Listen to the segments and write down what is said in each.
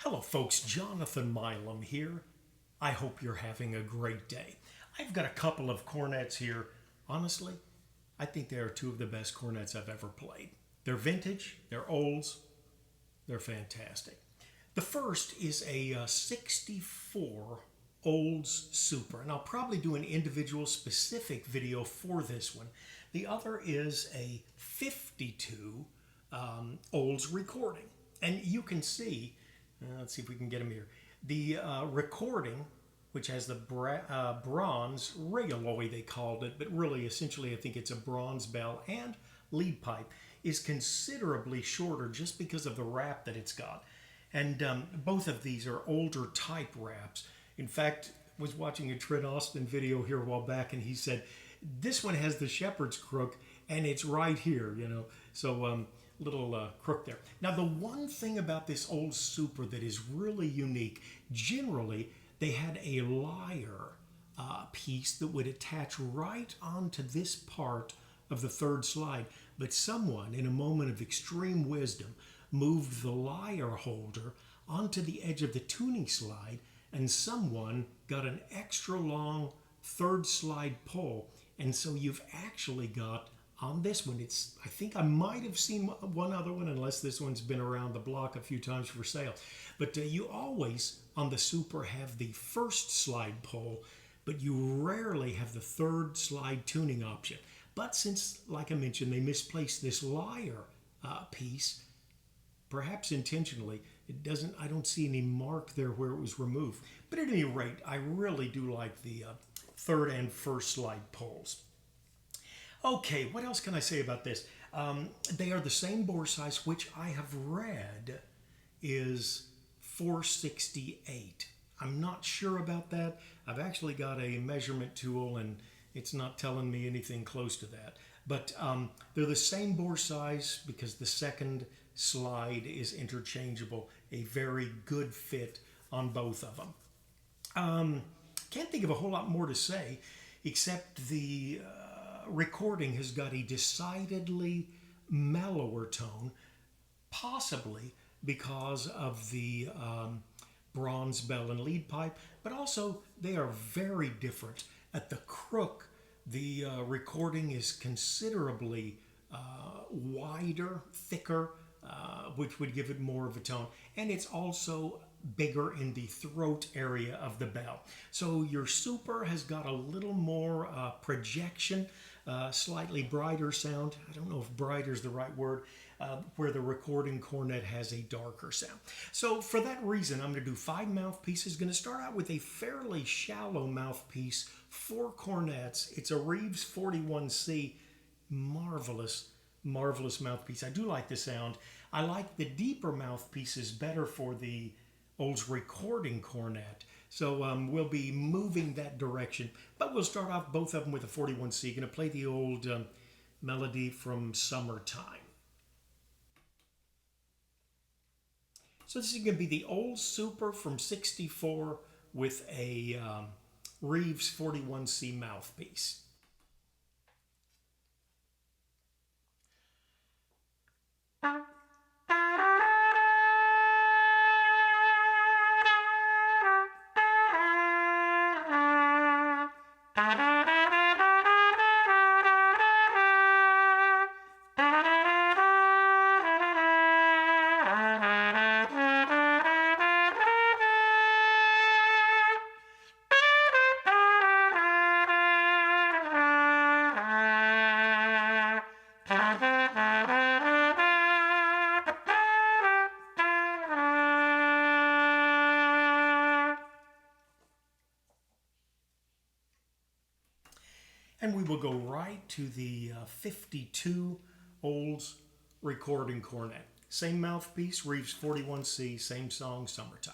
Hello folks, Jonathan Milam here. I hope you're having a great day. I've got a couple of cornets here. Honestly, I think they are two of the best cornets I've ever played. They're vintage, they're olds, they're fantastic. The first is a 64 Olds Super, and I'll probably do an individual specific video for this one. The other is a 52 Olds Recording, and you can see, let's see if we can get them here, the recording, which has the bronze rayalloy they called it, but really essentially I think it's a bronze bell and lead pipe, is considerably shorter just because of the wrap that it's got. And both of these are older type wraps. In fact, I was watching a Trent Austin video here a while back, and he said, this one has the shepherd's crook, and it's right here, you know. So little crook there. Now, the one thing about this Olds Super that is really unique, generally, they had a lyre piece that would attach right onto this part of the third slide, but someone, in a moment of extreme wisdom, moved the lyre holder onto the edge of the tuning slide, and someone got an extra long third slide pull, and so you've actually got on this one, I think I might have seen one other one, unless this one's been around the block a few times for sale, but you always on the Super have the first slide pull, but you rarely have the third slide tuning option. But since, like I mentioned, they misplaced this lyre piece, perhaps intentionally, I don't see any mark there where it was removed. But at any rate, I really do like the third and first slide pulls. Okay, what else can I say about this? They are the same bore size, which I have read is 468. I'm not sure about that. I've actually got a measurement tool, and it's not telling me anything close to that. But they're the same bore size because the second slide is interchangeable. A very good fit on both of them. Can't think of a whole lot more to say, except the recording has got a decidedly mellower tone, possibly because of the bronze bell and lead pipe, but also they are very different. At the crook, the recording is considerably wider, thicker, which would give it more of a tone, and it's also bigger in the throat area of the bell. So your Super has got a little more projection, slightly brighter sound. I don't know if brighter is the right word, where the Recording Cornet has a darker sound. So for that reason, I'm going to do 5 mouthpieces. Going to start out with a fairly shallow mouthpiece for cornets. It's a Reeves 41C. Marvelous, marvelous mouthpiece. I do like the sound. I like the deeper mouthpieces better for the Olds Recording Cornet. So we'll be moving that direction. But we'll start off both of them with a 41C. Going to play the old melody from Summertime. So this is going to be the Olds Super from 64 with a Reeves 41C mouthpiece. And we will go right to the 52 Olds Recording Cornet. Same mouthpiece, Reeves 41C, same song, Summertime.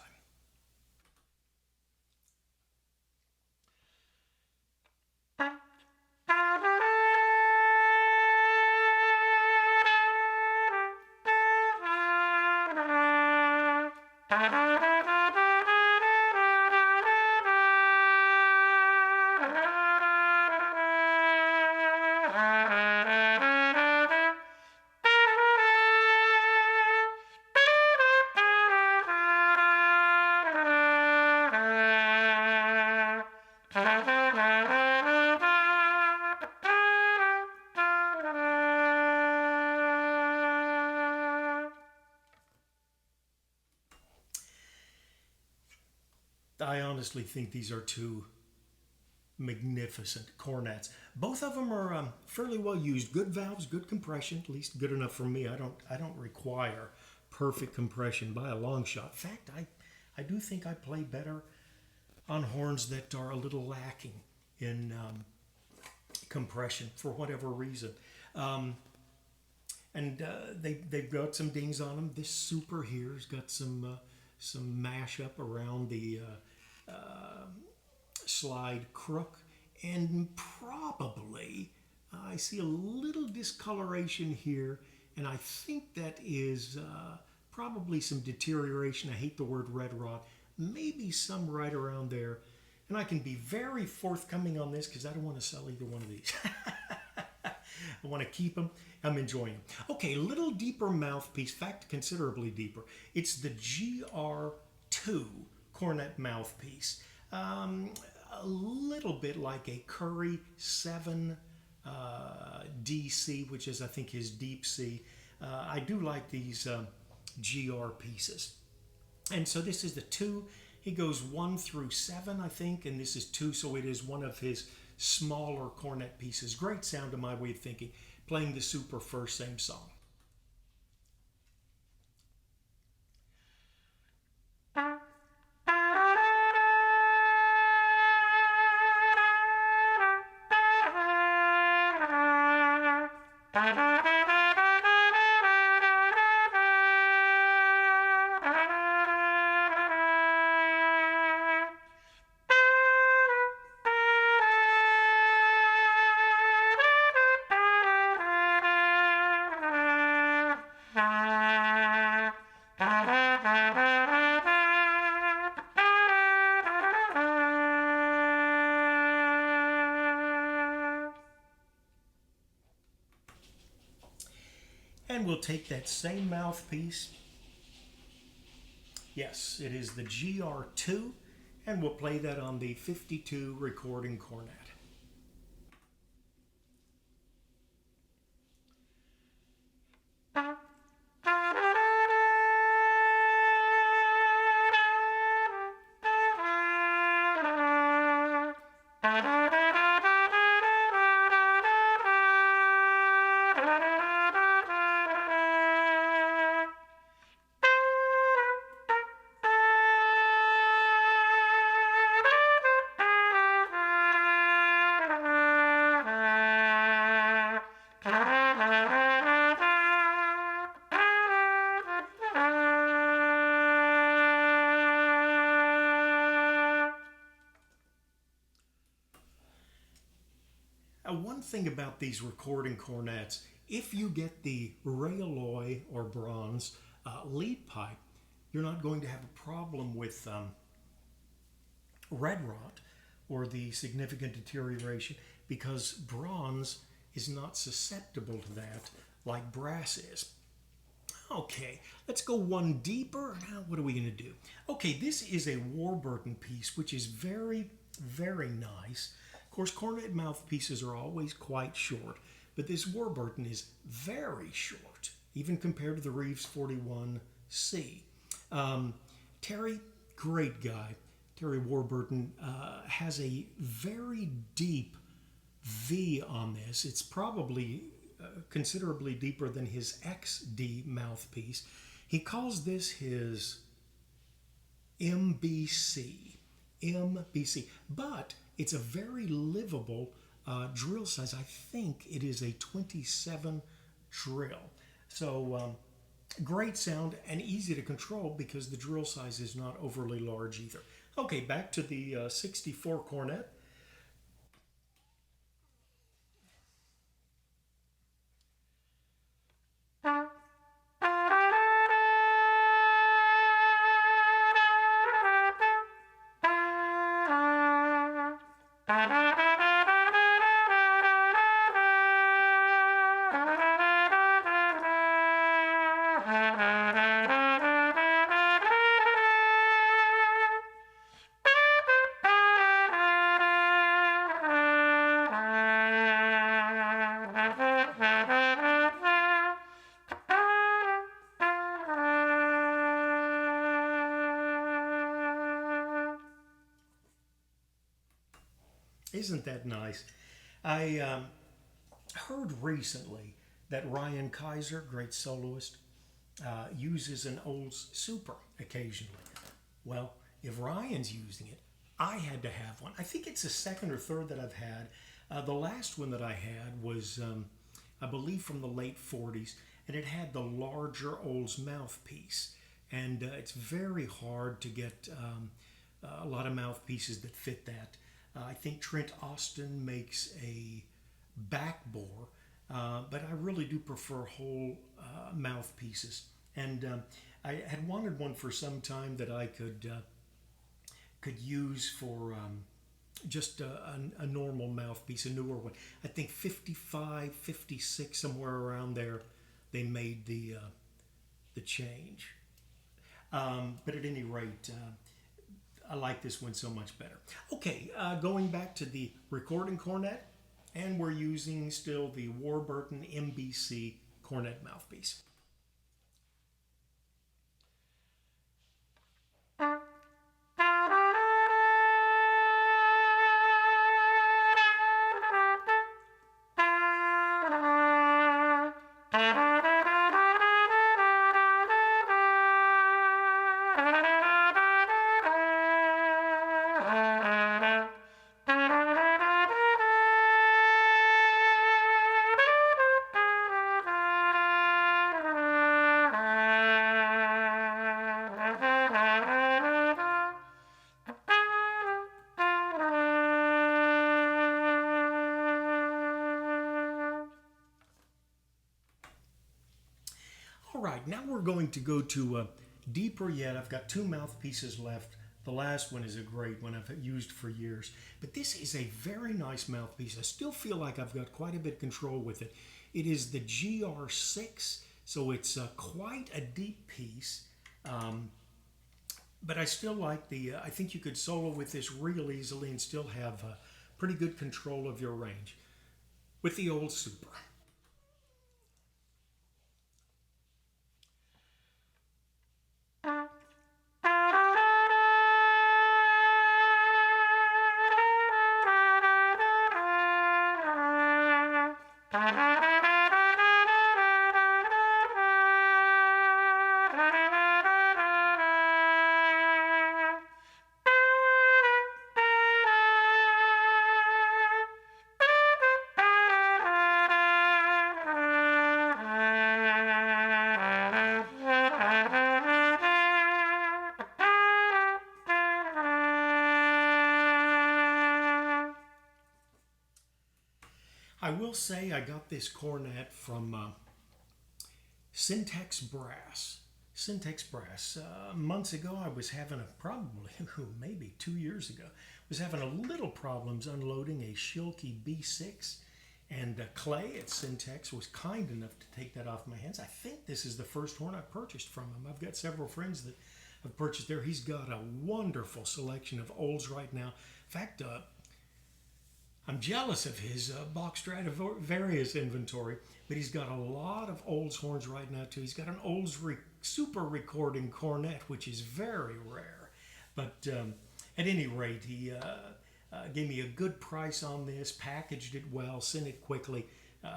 I honestly think these are two magnificent cornets. Both of them are fairly well used. Good valves, good compression, at least good enough for me. I don't require perfect compression by a long shot. In fact, I do think I play better on horns that are a little lacking in compression for whatever reason. They've got some dings on them. This Super here's got some mashup around the slide crook, and probably I see a little discoloration here, and I think that is probably some deterioration. I hate the word red rot. Maybe some right around there. And I can be very forthcoming on this because I don't want to sell either one of these. I want to keep them. I'm enjoying them. Okay, a little deeper mouthpiece. In fact, considerably deeper. It's the GR2 Cornet mouthpiece. A little bit like a Curry 7 DC, which is, I think, his deep C. I do like these GR pieces. And so this is the 2. He goes 1 through 7, I think, and this is 2, so it is one of his smaller cornet pieces. Great sound to my way of thinking. Playing the Super first, same song. And we'll take that same mouthpiece. Yes, it is the GR2, and we'll play that on the 52 Recording Cornet. One thing about these recording cornets, if you get the Rayalloy or bronze lead pipe, you're not going to have a problem with red rot or the significant deterioration, because bronze is not susceptible to that like brass is. Okay, let's go one deeper. Now, what are we going to do? Okay, this is a Warburton piece, which is very, very nice. Of course, cornet mouthpieces are always quite short, but this Warburton is very short, even compared to the Reeves 41C. Terry, great guy. Terry Warburton has a very deep V on this. It's probably considerably deeper than his XD mouthpiece. He calls this his MBC, but it's a very livable drill size. I think it is a 27 drill. So great sound and easy to control because the drill size is not overly large either. Okay, back to the 64 cornet. Isn't that nice? I heard recently that Ryan Kaiser, great soloist, uses an Olds Super occasionally. Well, if Ryan's using it, I had to have one. I think it's the second or third that I've had. The last one that I had was, I believe, from the late 40s, and it had the larger Olds mouthpiece. And it's very hard to get a lot of mouthpieces that fit that. I think Trent Austin makes a back bore, but I really do prefer whole mouthpieces. And I had wanted one for some time that I could use for just a normal mouthpiece, a newer one. I think 55, 56, somewhere around there, they made the change. But at any rate, I like this one so much better. Okay, going back to the recording cornet, and we're using still the Warburton MBC cornet mouthpiece. All right, now we're going to go to deeper yet. I've got two mouthpieces left. The last one is a great one I've used for years. But this is a very nice mouthpiece. I still feel like I've got quite a bit of control with it. It is the GR6, so it's quite a deep piece. But I still like I think you could solo with this real easily and still have pretty good control of your range with the Olds Super. I will say I got this cornet from Centex Brass. Centex Brass. Months ago, I was having probably, maybe 2 years ago, was having a little problems unloading a Schilke B6. And Clay at Centex was kind enough to take that off my hands. I think this is the first horn I purchased from him. I've got several friends that have purchased there. He's got a wonderful selection of Olds right now. In fact, I'm jealous of his Bach Stradivarius inventory, but he's got a lot of Olds horns right now too. He's got an Olds Super Recording Cornet, which is very rare. But at any rate, he gave me a good price on this, packaged it well, sent it quickly.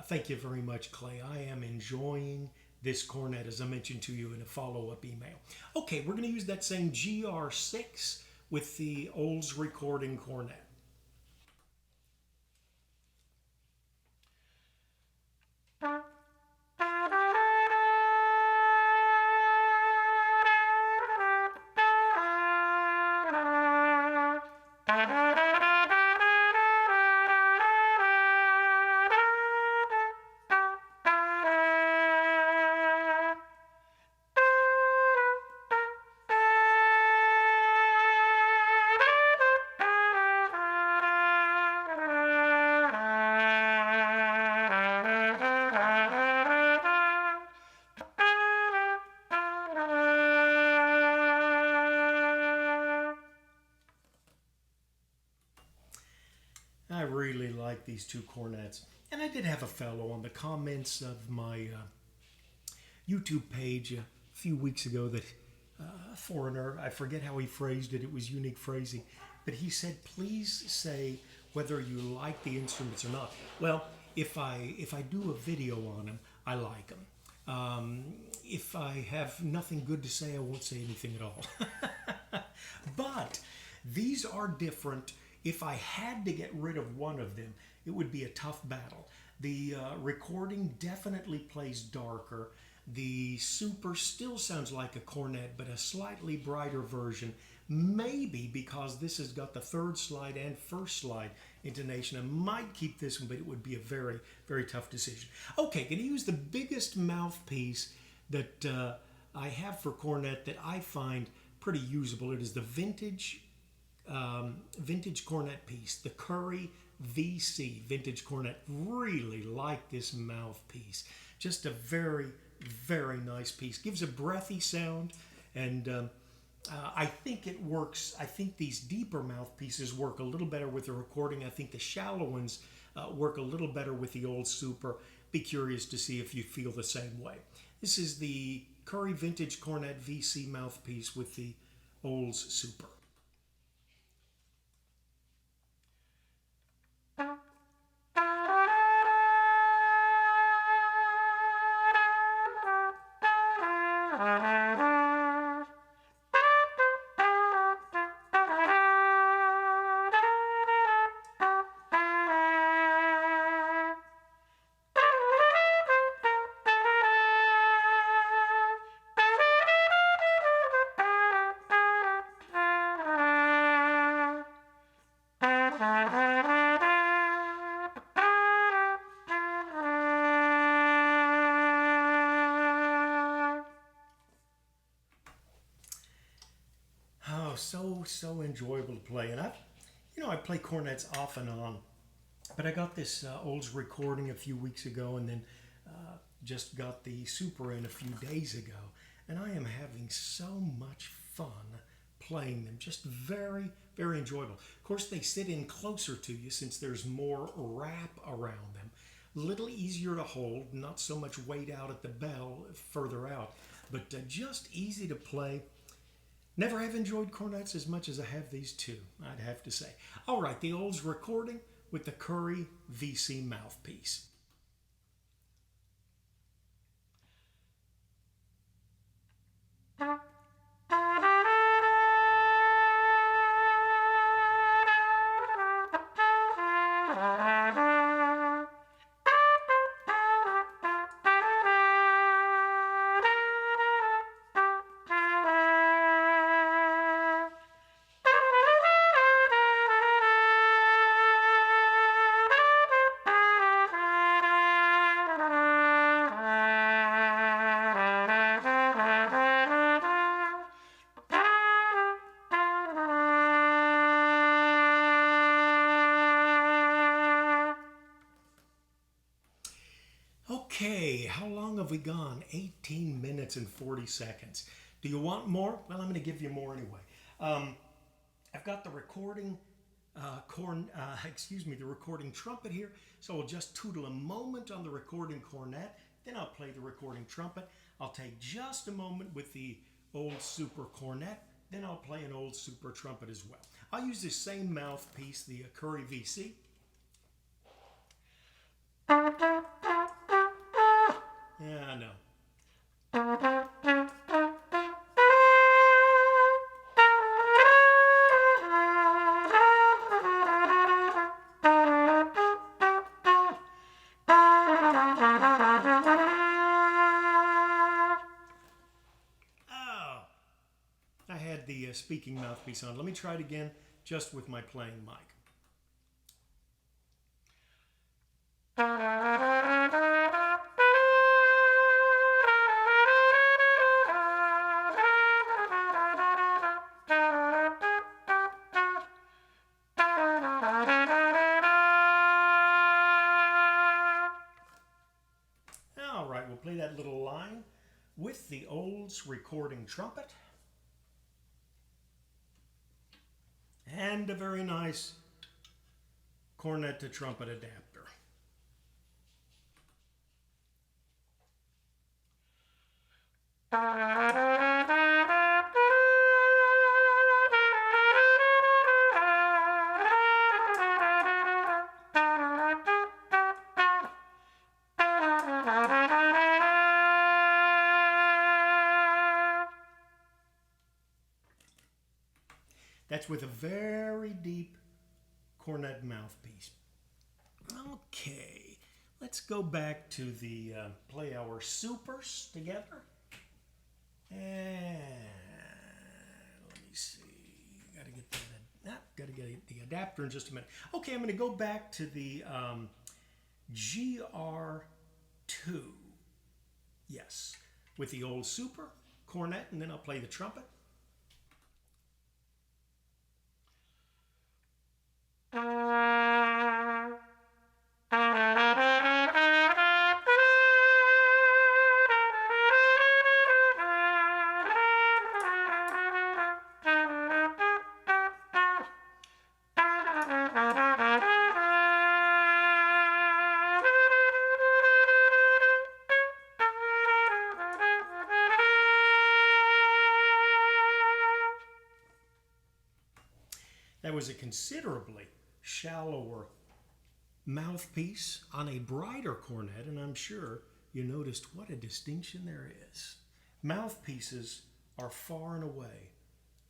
Thank you very much, Clay. I am enjoying this cornet, as I mentioned to you in a follow-up email. Okay, we're going to use that same GR6 with the Olds Recording Cornet. I really like these two cornets. And I did have a fellow on the comments of my YouTube page a few weeks ago that foreigner, I forget how he phrased it, it was unique phrasing, but he said, please say whether you like the instruments or not. Well, if I do a video on them, I like them. If I have nothing good to say, I won't say anything at all. But these are different. If I had to get rid of one of them, it would be a tough battle. The recording definitely plays darker. The Super still sounds like a cornet, but a slightly brighter version. Maybe because this has got the third slide and first slide intonation. I might keep this one, but it would be a very, very tough decision. Okay, going to use the biggest mouthpiece that I have for cornet that I find pretty usable. It is the vintage cornet piece, the Curry VC vintage cornet. Really like this mouthpiece. Just a very, very nice piece. Gives a breathy sound, and I think it works. I think these deeper mouthpieces work a little better with the recording. I think the shallow ones work a little better with the old Super. Be curious to see if you feel the same way. This is the Curry Vintage Cornet VC mouthpiece with the Olds Super. Oh, so enjoyable to play. And I play cornets off and on, but I got this Olds recording a few weeks ago, and then just got the Super in a few days ago, and I am having so much fun playing them. Just very, very enjoyable. Of course, they sit in closer to you since there's more wrap around them. A little easier to hold, not so much weight out at the bell further out, but just easy to play. Never have enjoyed cornets as much as I have these two, I'd have to say. All right, the Olds recording with the Curry VC mouthpiece. Okay, how long have we gone? 18 minutes and 40 seconds. Do you want more? Well, I'm going to give you more anyway. I've got the recording the recording trumpet here. So I'll just tootle a moment on the recording cornet. Then I'll play the recording trumpet. I'll take just a moment with the old Super Cornet. Then I'll play an old Super Trumpet as well. I'll use this same mouthpiece, the Curry VC. Yeah, I know. Oh, I had the speaking mouthpiece on. Let me try it again just with my playing mic. All right, we'll play that little line with the Olds Recording Trumpet. And a very nice cornet to trumpet adapter. That's with a very deep cornet mouthpiece. Okay, let's go back to the play our supers together. And let me see. Got to get that. Got to get the adapter in just a minute. Okay, I'm going to go back to the GR2. Yes, with the old Super Cornet, and then I'll play the trumpet. That was a considerably shallower mouthpiece on a brighter cornet, and I'm sure you noticed what a distinction there is. Mouthpieces are far and away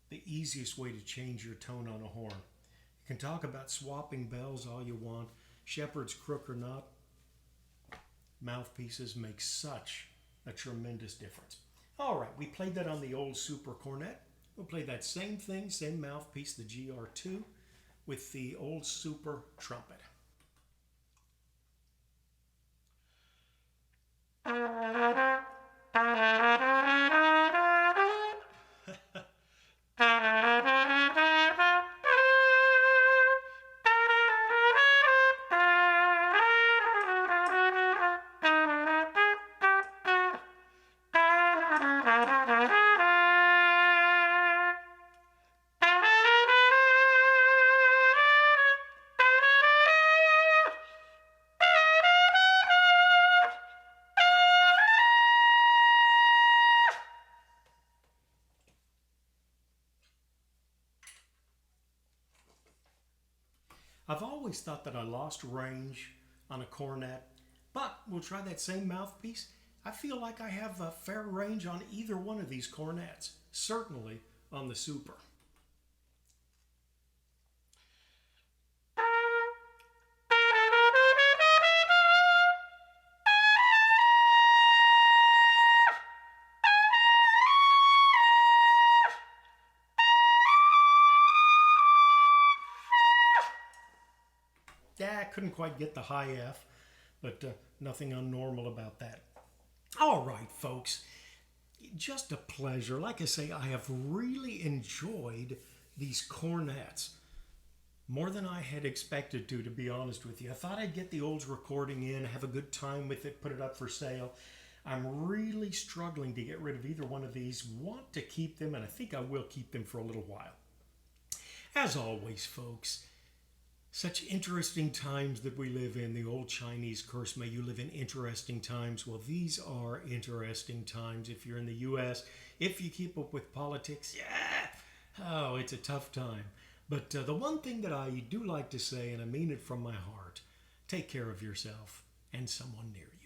the easiest way to change your tone on a horn. You can talk about swapping bells all you want, shepherd's crook or not. Mouthpieces make such a tremendous difference. All right, we played that on the old Super Cornet. We'll play that same thing, same mouthpiece, the GR2, with the old Super Trumpet. I've always thought that I lost range on a cornet, but we'll try that same mouthpiece. I feel like I have a fair range on either one of these cornets, certainly on the Super. Yeah, I couldn't quite get the high F, but nothing unnormal about that. All right, folks, just a pleasure. Like I say, I have really enjoyed these cornets more than I had expected to be honest with you. I thought I'd get the Olds recording in, have a good time with it, put it up for sale. I'm really struggling to get rid of either one of these. Want to keep them, and I think I will keep them for a little while. As always, folks, such interesting times that we live in. The old Chinese curse, may you live in interesting times. Well, these are interesting times. If you're in the U.S., if you keep up with politics, oh, it's a tough time. But the one thing that I do like to say, and I mean it from my heart, take care of yourself and someone near you.